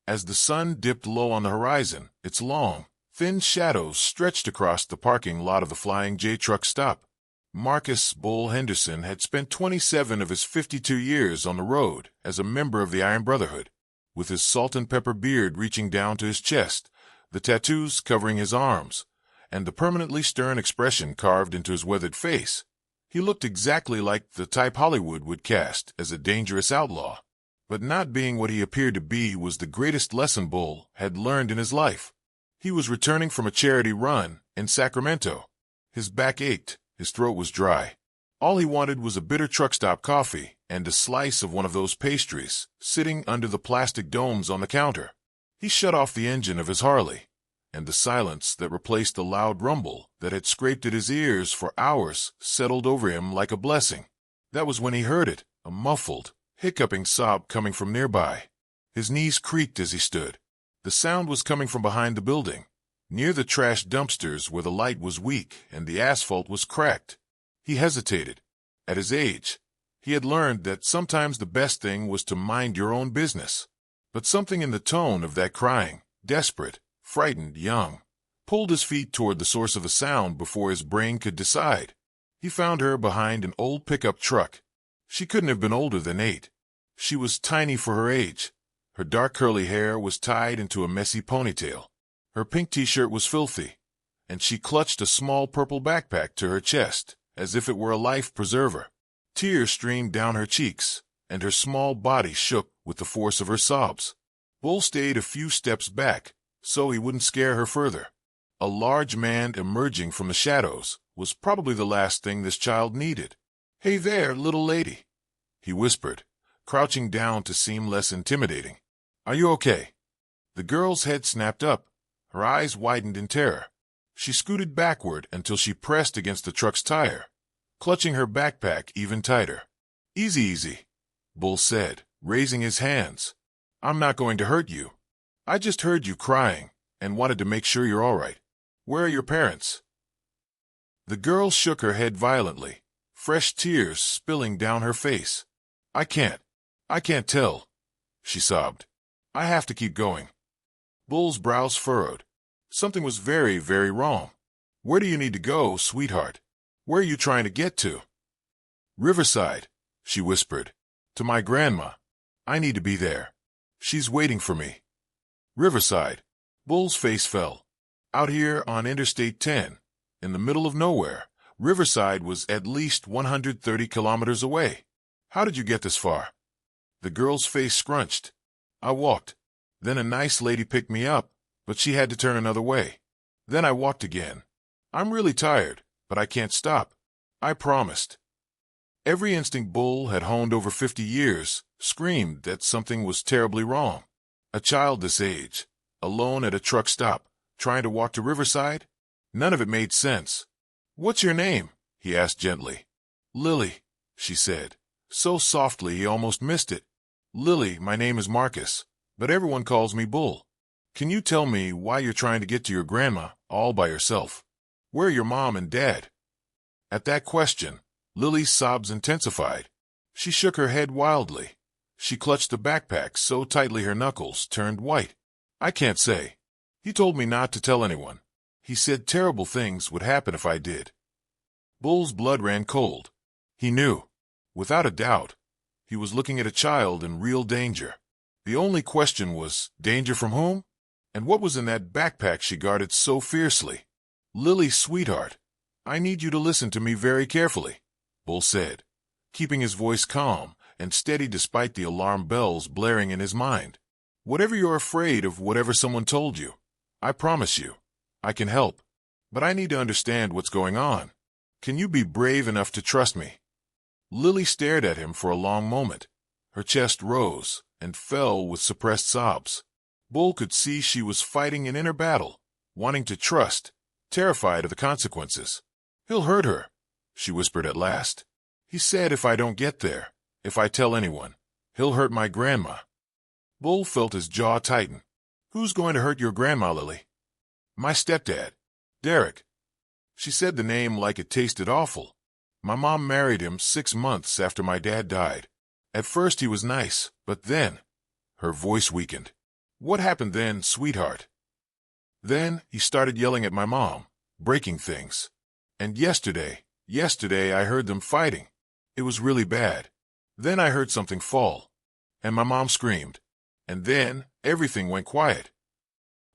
As the sun dipped low on the horizon, its long, thin shadows stretched across the parking lot of the Flying J truck stop. Marcus Bull Henderson had spent 27 of his 52 years on the road as a member of the Iron Brotherhood. With his salt and pepper beard reaching down to his chest, the tattoos covering his arms, and the permanently stern expression carved into his weathered face, he looked exactly like the type Hollywood would cast as a dangerous outlaw. But not being what he appeared to be was the greatest lesson Bull had learned in his life. He was returning from a charity run in Sacramento. His back ached, his throat was dry. All he wanted was a bitter truck stop coffee and a slice of one of those pastries sitting under the plastic domes on the counter. He shut off the engine of his Harley, and the silence that replaced the loud rumble that had scraped at his ears for hours settled over him like a blessing. That was when he heard it, a muffled, hiccuping sob coming from nearby. His knees creaked as he stood. The sound was coming from behind the building, near the trash dumpsters where the light was weak and the asphalt was cracked. He hesitated. At his age, he had learned that sometimes the best thing was to mind your own business. But something in the tone of that crying, desperate, frightened young, pulled his feet toward the source of the sound before his brain could decide. He found her behind an old pickup truck. She couldn't have been older than 8. She was tiny for her age. Her dark curly hair was tied into a messy ponytail. Her pink t-shirt was filthy, and she clutched a small purple backpack to her chest, as if it were a life preserver. Tears streamed down her cheeks, and her small body shook with the force of her sobs. Bull stayed a few steps back, so he wouldn't scare her further. A large man emerging from the shadows was probably the last thing this child needed. "Hey there, little lady," he whispered, crouching down to seem less intimidating. "Are you okay?" The girl's head snapped up. Her eyes widened in terror. She scooted backward until she pressed against the truck's tire, clutching her backpack even tighter. "Easy, easy," Bull said, raising his hands. "I'm not going to hurt you. I just heard you crying and wanted to make sure you're all right. Where are your parents?" The girl shook her head violently, fresh tears spilling down her face. I can't tell," she sobbed. "I have to keep going." Bull's brows furrowed. Something was very, very wrong. "Where do you need to go, sweetheart? Where are you trying to get to?" "Riverside," she whispered. "To my grandma. I need to be there. She's waiting for me." Riverside. Bull's face fell. Out here on Interstate 10, in the middle of nowhere, Riverside was at least 130 kilometers away. "How did you get this far?" The girl's face scrunched. "I walked. Then a nice lady picked me up, but she had to turn another way. Then I walked again. I'm really tired, but I can't stop. I promised." Every instinct Bull had honed over 50 years screamed that something was terribly wrong. A child this age, alone at a truck stop, trying to walk to Riverside? None of it made sense. "What's your name?" he asked gently. "Lily," she said, so softly he almost missed it. "Lily, my name is Marcus, but everyone calls me Bull. Can you tell me why you're trying to get to your grandma all by yourself? Where are your mom and dad?" At that question, Lily's sobs intensified. She shook her head wildly. She clutched the backpack so tightly her knuckles turned white. "I can't say. He told me not to tell anyone. He said terrible things would happen if I did." Bull's blood ran cold. He knew, without a doubt, he was looking at a child in real danger. The only question was, danger from whom? And what was in that backpack she guarded so fiercely? "Lily, sweetheart, I need you to listen to me very carefully," Bull said, keeping his voice calm and steady despite the alarm bells blaring in his mind. "Whatever you're afraid of, whatever someone told you, I promise you, I can help. But I need to understand what's going on. Can you be brave enough to trust me?" Lily stared at him for a long moment. Her chest rose and fell with suppressed sobs. Bull could see she was fighting an inner battle, wanting to trust, terrified of the consequences. "He'll hurt her," she whispered at last. "He said if I don't get there, if I tell anyone, he'll hurt my grandma." Bull felt his jaw tighten. "Who's going to hurt your grandma, Lily?" "My stepdad, Derek." She said the name like it tasted awful. "My mom married him 6 months after my dad died. At first he was nice, but then—" her voice weakened. What happened then, sweetheart? Then he started yelling at my mom, breaking things. And yesterday I heard them fighting. It was really bad. Then I heard something fall, and my mom screamed. And then everything went quiet.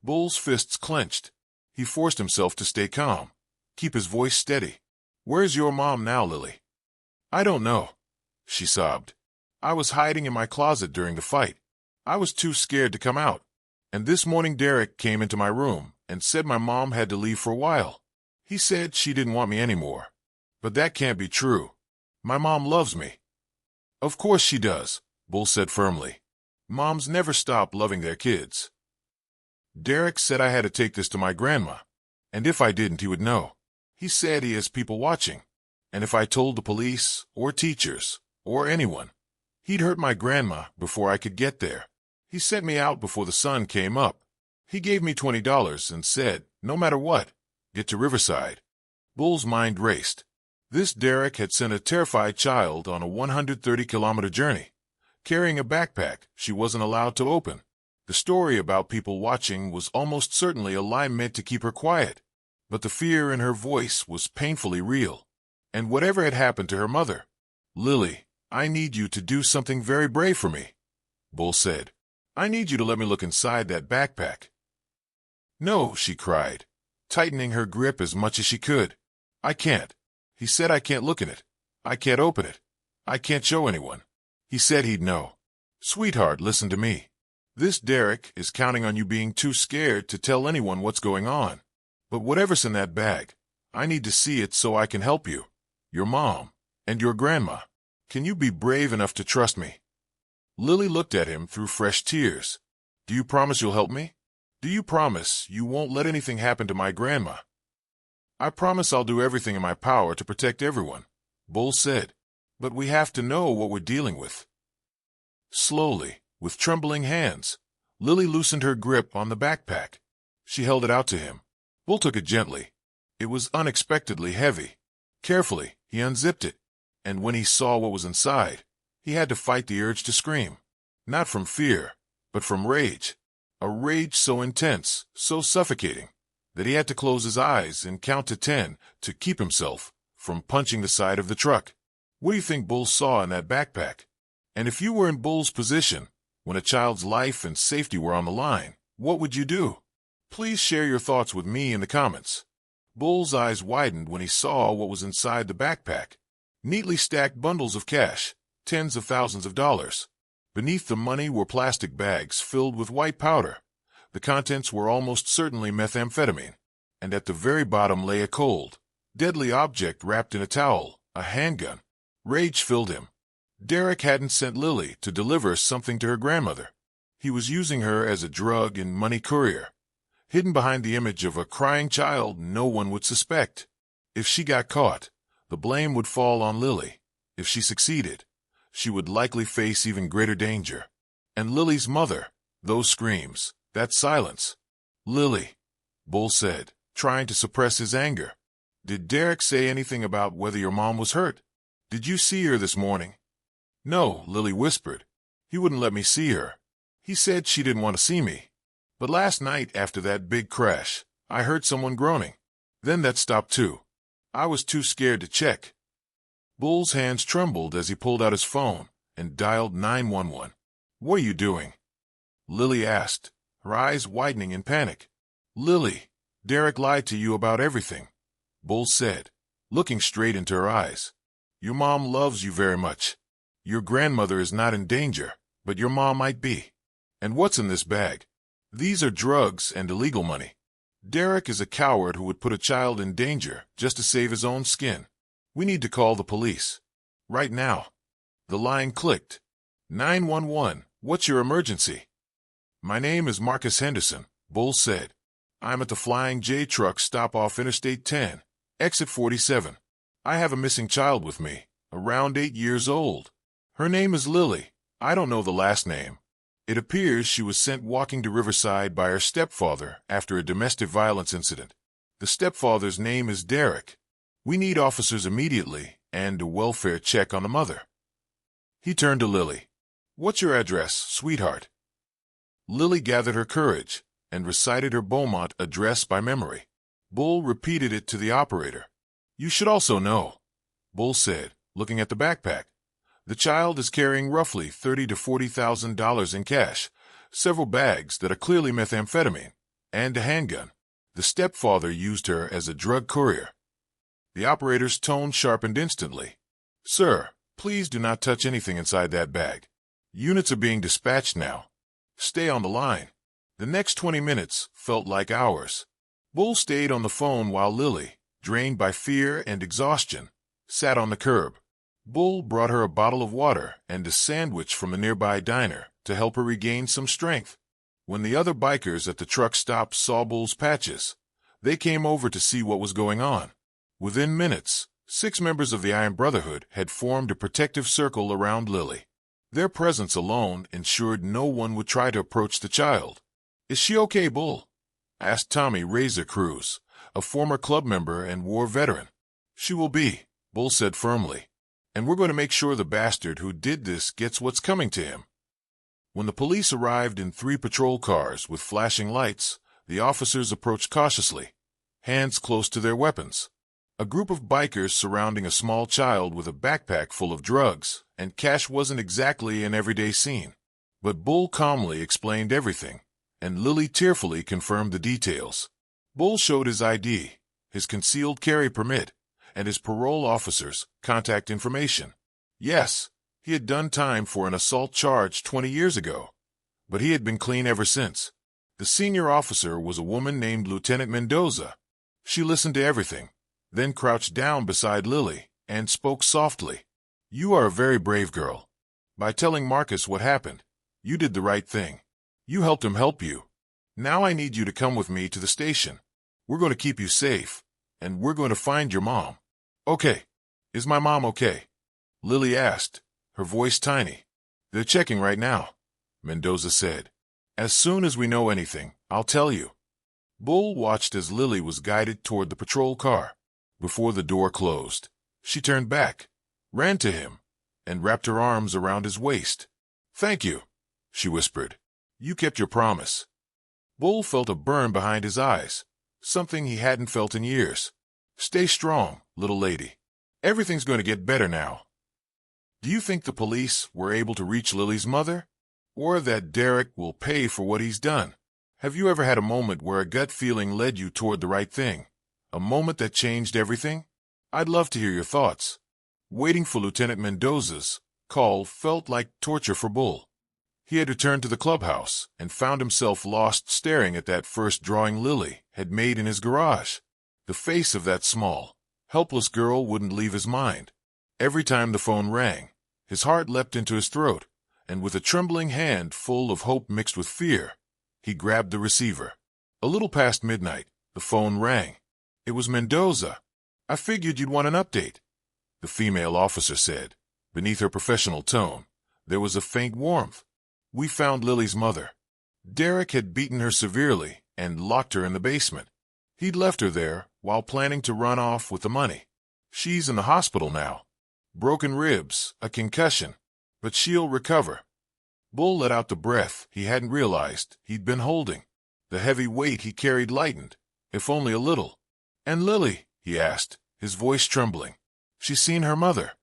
Bull's fists clenched. He forced himself to stay calm, keep his voice steady. Where's your mom now, Lily? I don't know, she sobbed. I was hiding in my closet during the fight. I was too scared to come out. And this morning Derek came into my room and said my mom had to leave for a while. He said she didn't want me anymore. But that can't be true. My mom loves me. Of course she does, Bull said firmly. Moms never stop loving their kids. Derek said I had to take this to my grandma, and if I didn't, he would know. He said he has people watching, and if I told the police or teachers or anyone, he'd hurt my grandma before I could get there. He sent me out before the sun came up. He gave me $20 and said, no matter what, get to Riverside. Bull's mind raced. This Derek had sent a terrified child on a 130-kilometer journey, carrying a backpack she wasn't allowed to open. The story about people watching was almost certainly a lie meant to keep her quiet, but the fear in her voice was painfully real. And whatever had happened to her mother, Lily, I need you to do something very brave for me, Bull said. I need you to let me look inside that backpack. No, she cried, tightening her grip as much as she could. I can't. He said I can't look in it. I can't open it. I can't show anyone. He said he'd know. Sweetheart, listen to me. This Derek is counting on you being too scared to tell anyone what's going on. But whatever's in that bag, I need to see it so I can help you, your mom, and your grandma. Can you be brave enough to trust me? Lily looked at him through fresh tears. Do you promise you'll help me? Do you promise you won't let anything happen to my grandma? I promise I'll do everything in my power to protect everyone, Bull said. But we have to know what we're dealing with. Slowly, with trembling hands, Lily loosened her grip on the backpack. She held it out to him. Bull took it gently. It was unexpectedly heavy. Carefully, he unzipped it, and when he saw what was inside, he had to fight the urge to scream. Not from fear, but from rage. A rage so intense, so suffocating, that he had to close his eyes and count to 10 to keep himself from punching the side of the truck. What do you think Bull saw in that backpack? And if you were in Bull's position, when a child's life and safety were on the line, what would you do? Please share your thoughts with me in the comments. Bull's eyes widened when he saw what was inside the backpack. Neatly stacked bundles of cash, tens of thousands of dollars. Beneath the money were plastic bags filled with white powder. The contents were almost certainly methamphetamine. And at the very bottom lay a cold, deadly object wrapped in a towel, a handgun. Rage filled him. Derek hadn't sent Lily to deliver something to her grandmother. He was using her as a drug and money courier, hidden behind the image of a crying child no one would suspect. If she got caught, the blame would fall on Lily. If she succeeded, she would likely face even greater danger. And Lily's mother, those screams, that silence. Lily, Bull said, trying to suppress his anger. Did Derek say anything about whether your mom was hurt? Did you see her this morning? No, Lily whispered. He wouldn't let me see her. He said she didn't want to see me. But last night, after that big crash, I heard someone groaning. Then that stopped too. I was too scared to check. Bull's hands trembled as he pulled out his phone and dialed 911. What are you doing? Lily asked, her eyes widening in panic. Lily, Derek lied to you about everything, Bull said, looking straight into her eyes. Your mom loves you very much. Your grandmother is not in danger, but your mom might be. And what's in this bag? These are drugs and illegal money. Derek is a coward who would put a child in danger just to save his own skin. We need to call the police. Right now. The line clicked. 911, what's your emergency? My name is Marcus Henderson, Bull said. I'm at the Flying J truck stop off Interstate 10, exit 47. I have a missing child with me, around 8 years old. Her name is Lily. I don't know the last name. It appears she was sent walking to Riverside by her stepfather after a domestic violence incident. The stepfather's name is Derek. We need officers immediately and a welfare check on the mother. He turned to Lily. What's your address, sweetheart? Lily gathered her courage and recited her Beaumont address by memory. Bull repeated it to the operator. "You should also know," Bull said, looking at the backpack. "The child is carrying roughly $30,000 to $40,000 in cash, several bags that are clearly methamphetamine, and a handgun. The stepfather used her as a drug courier." The operator's tone sharpened instantly. "Sir, please do not touch anything inside that bag. Units are being dispatched now. Stay on the line." The next 20 minutes felt like hours. Bull stayed on the phone while Lily, drained by fear and exhaustion, sat on the curb. Bull brought her a bottle of water and a sandwich from a nearby diner to help her regain some strength. When the other bikers at the truck stop saw Bull's patches, they came over to see what was going on. Within minutes, 6 members of the Iron Brotherhood had formed a protective circle around Lily. Their presence alone ensured no one would try to approach the child. "Is she okay, Bull?" asked Tommy Razor Cruz, a former club member and war veteran. "She will be," Bull said firmly. "And we're going to make sure the bastard who did this gets what's coming to him." When the police arrived in 3 patrol cars with flashing lights, the officers approached cautiously, hands close to their weapons. A group of bikers surrounding a small child with a backpack full of drugs and cash wasn't exactly an everyday scene. But Bull calmly explained everything, and Lily tearfully confirmed the details. Bull showed his ID, his concealed carry permit, and his parole officer's contact information. Yes, he had done time for an assault charge 20 years ago, but he had been clean ever since. The senior officer was a woman named Lieutenant Mendoza. She listened to everything, then crouched down beside Lily and spoke softly. "You are a very brave girl. By telling Marcus what happened, you did the right thing. You helped him help you. Now I need you to come with me to the station. We're going to keep you safe, and we're going to find your mom." "Okay. Is my mom okay?" Lily asked, her voice tiny. "They're checking right now," Mendoza said. "As soon as we know anything, I'll tell you." Bull watched as Lily was guided toward the patrol car. Before the door closed, she turned back, ran to him, and wrapped her arms around his waist. "Thank you," she whispered. "You kept your promise." Bull felt a burn behind his eyes, something he hadn't felt in years. "Stay strong, little lady. Everything's going to get better now." Do you think the police were able to reach Lily's mother? Or that Derek will pay for what he's done? Have you ever had a moment where a gut feeling led you toward the right thing? A moment that changed everything? I'd love to hear your thoughts. Waiting for Lieutenant Mendoza's call felt like torture for Bull. He had returned to the clubhouse and found himself lost staring at that first drawing Lily had made in his garage. The face of that small, helpless girl wouldn't leave his mind. Every time the phone rang, his heart leapt into his throat, and with a trembling hand full of hope mixed with fear, he grabbed the receiver. A little past midnight, the phone rang. It was Mendoza. "I figured you'd want an update," the female officer said. Beneath her professional tone, there was a faint warmth. "We found Lily's mother. Derek had beaten her severely and locked her in the basement. He'd left her there while planning to run off with the money. She's in the hospital now. Broken ribs, a concussion, but she'll recover." Bull let out the breath he hadn't realized he'd been holding. The heavy weight he carried lightened, if only a little. "And Lily?" he asked, his voice trembling. "She's seen her mother,"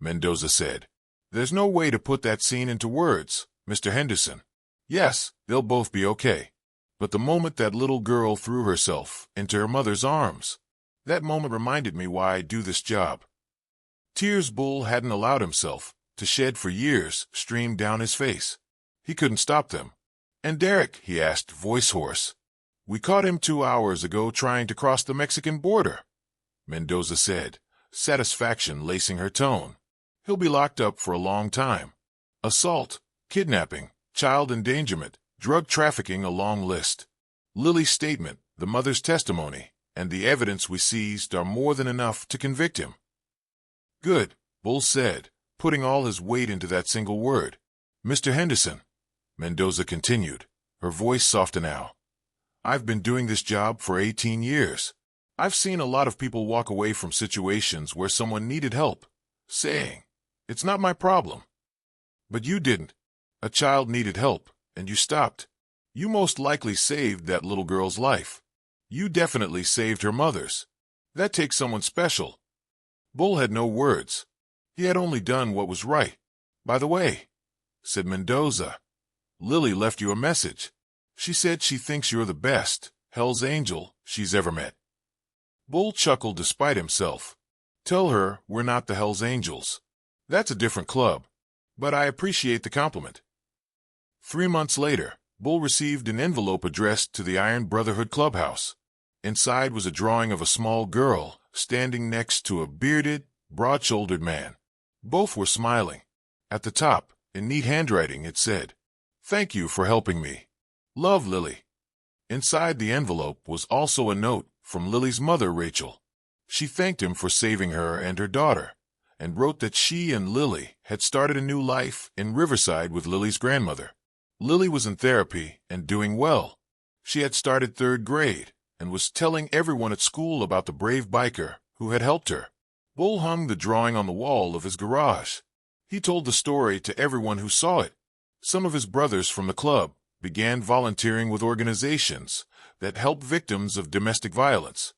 Mendoza said. "There's no way to put that scene into words, Mr. Henderson. Yes, they'll both be okay. But the moment that little girl threw herself into her mother's arms, that moment reminded me why I do this job." Tears Bull hadn't allowed himself to shed for years streamed down his face. He couldn't stop them. "And Derek?" he asked, voice hoarse. "We caught him 2 hours ago trying to cross the Mexican border," Mendoza said, satisfaction lacing her tone. "He'll be locked up for a long time. Assault, kidnapping, child endangerment, drug trafficking, a long list. Lily's statement, the mother's testimony, and the evidence we seized are more than enough to convict him." "Good," Bull said, putting all his weight into that single word. "Mr. Henderson," Mendoza continued, her voice softer now, "I've been doing this job for 18 years. I've seen a lot of people walk away from situations where someone needed help, saying, 'It's not my problem.' But you didn't. A child needed help, and you stopped. You most likely saved that little girl's life. You definitely saved her mother's. That takes someone special. Bull had no words. He had only done what was right. By the way, said Mendoza, Lily left you a message. She said she thinks you're the best Hell's Angel she's ever met. Bull chuckled despite himself. Tell her we're not the Hell's Angels. That's a different club. But I appreciate the compliment. 3 months later, Bull received an envelope addressed to the Iron Brotherhood Clubhouse. Inside was a drawing of a small girl standing next to a bearded, broad-shouldered man. Both were smiling. At the top, in neat handwriting, it said, "Thank you for helping me. Love, Lily." Inside the envelope was also a note from Lily's mother, Rachel. She thanked him for saving her and her daughter, and wrote that she and Lily had started a new life in Riverside with Lily's grandmother. Lily was in therapy and doing well. She had started 3rd grade and was telling everyone at school about the brave biker who had helped her. Bull hung the drawing on the wall of his garage. He told the story to everyone who saw it. Some of his brothers from the club began volunteering with organizations that help victims of domestic violence.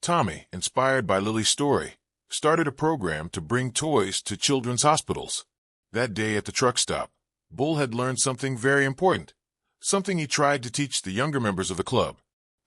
Tommy, inspired by Lily's story, started a program to bring toys to children's hospitals. That day at the truck stop, Bull had learned something very important, something he tried to teach the younger members of the club.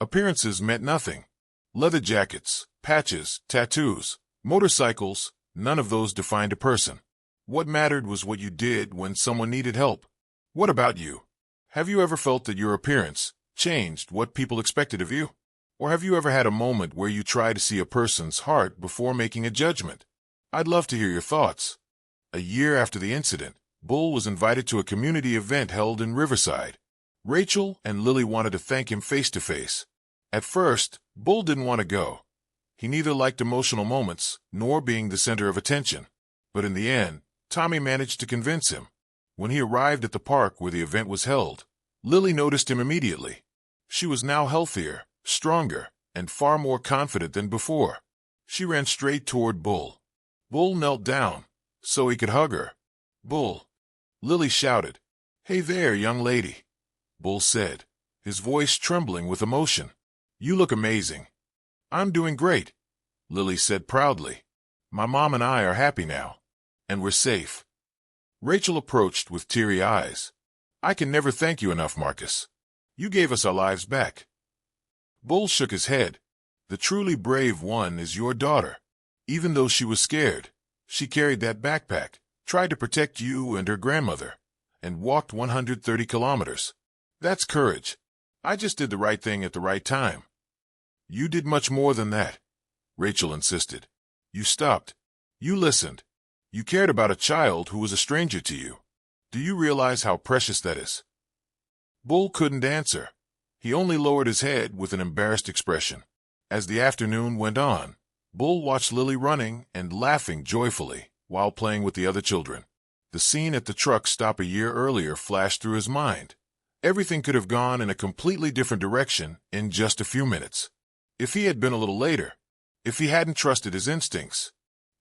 Appearances meant nothing. Leather jackets, patches, tattoos, motorcycles, none of those defined a person. What mattered was what you did when someone needed help. What about you? Have you ever felt that your appearance changed what people expected of you? Or have you ever had a moment where you try to see a person's heart before making a judgment? I'd love to hear your thoughts. A year after the incident, Bull was invited to a community event held in Riverside. Rachel and Lily wanted to thank him face-to-face. At first, Bull didn't want to go. He neither liked emotional moments nor being the center of attention. But in the end, Tommy managed to convince him. When he arrived at the park where the event was held, Lily noticed him immediately. She was now healthier, stronger, and far more confident than before. She ran straight toward Bull. Bull knelt down so he could hug her. "Bull!" Lily shouted. "Hey there, young lady," Bull said, his voice trembling with emotion. "You look amazing." "I'm doing great," Lily said proudly. "My mom and I are happy now, and we're safe." Rachel approached with teary eyes. "I can never thank you enough, Marcus. You gave us our lives back." Bull shook his head. "The truly brave one is your daughter. Even though she was scared, she carried that backpack, tried to protect you and her grandmother, and walked 130 kilometers. That's courage. I just did the right thing at the right time." "You did much more than that," Rachel insisted. "You stopped. You listened. You cared about a child who was a stranger to you. Do you realize how precious that is?" Bull couldn't answer. He only lowered his head with an embarrassed expression. As the afternoon went on, Bull watched Lily running and laughing joyfully while playing with the other children. The scene at the truck stop a year earlier flashed through his mind. Everything could have gone in a completely different direction in just a few minutes. If he had been a little later, if he hadn't trusted his instincts,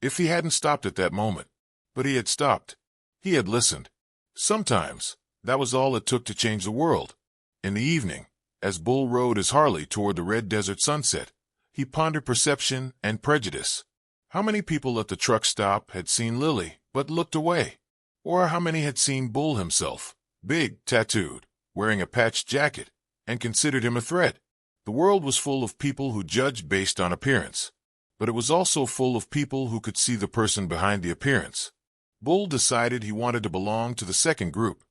if he hadn't stopped at that moment. But he had stopped. He had listened. Sometimes, that was all it took to change the world. In the evening, as Bull rode his Harley toward the red desert sunset, he pondered perception and prejudice. How many people at the truck stop had seen Lily but looked away? Or how many had seen Bull himself, big, tattooed, wearing a patched jacket, and considered him a threat? The world was full of people who judged based on appearance, but it was also full of people who could see the person behind the appearance. Bull decided he wanted to belong to the second group.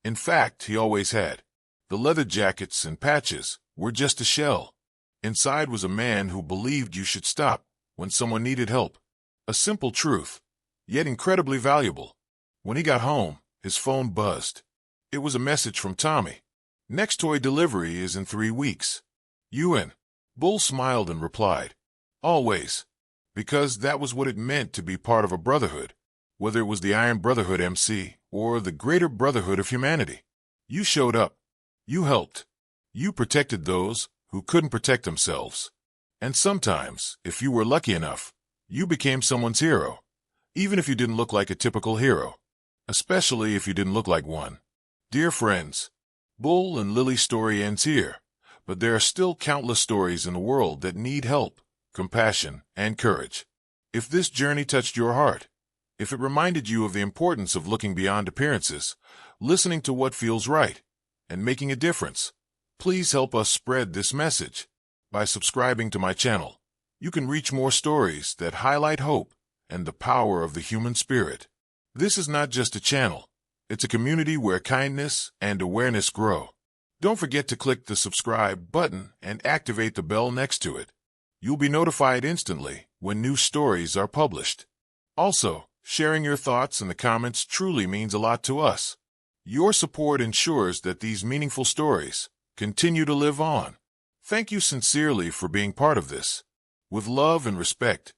In fact, he always had. The leather jackets and patches were just a shell. Inside was a man who believed you should stop when someone needed help. A simple truth, yet incredibly valuable. When he got home, his phone buzzed. It was a message from Tommy. "Next toy delivery is in 3 weeks. You in?" Bull smiled and replied, "Always." Because that was what it meant to be part of a brotherhood, whether it was the Iron Brotherhood MC or the greater brotherhood of humanity. You showed up. You helped. You protected those who couldn't protect themselves. And sometimes, if you were lucky enough, you became someone's hero, even if you didn't look like a typical hero, especially if you didn't look like one. Dear friends, Bull and Lily's story ends here, but there are still countless stories in the world that need help, compassion, and courage. If this journey touched your heart, if it reminded you of the importance of looking beyond appearances, listening to what feels right, and making a difference, please help us spread this message. By subscribing to my channel, you can reach more stories that highlight hope and the power of the human spirit. This is not just a channel, it's a community where kindness and awareness grow. Don't forget to click the subscribe button and activate the bell next to it. You'll be notified instantly when new stories are published. Also, sharing your thoughts in the comments truly means a lot to us. Your support ensures that these meaningful stories continue to live on. Thank you sincerely for being part of this. With love and respect,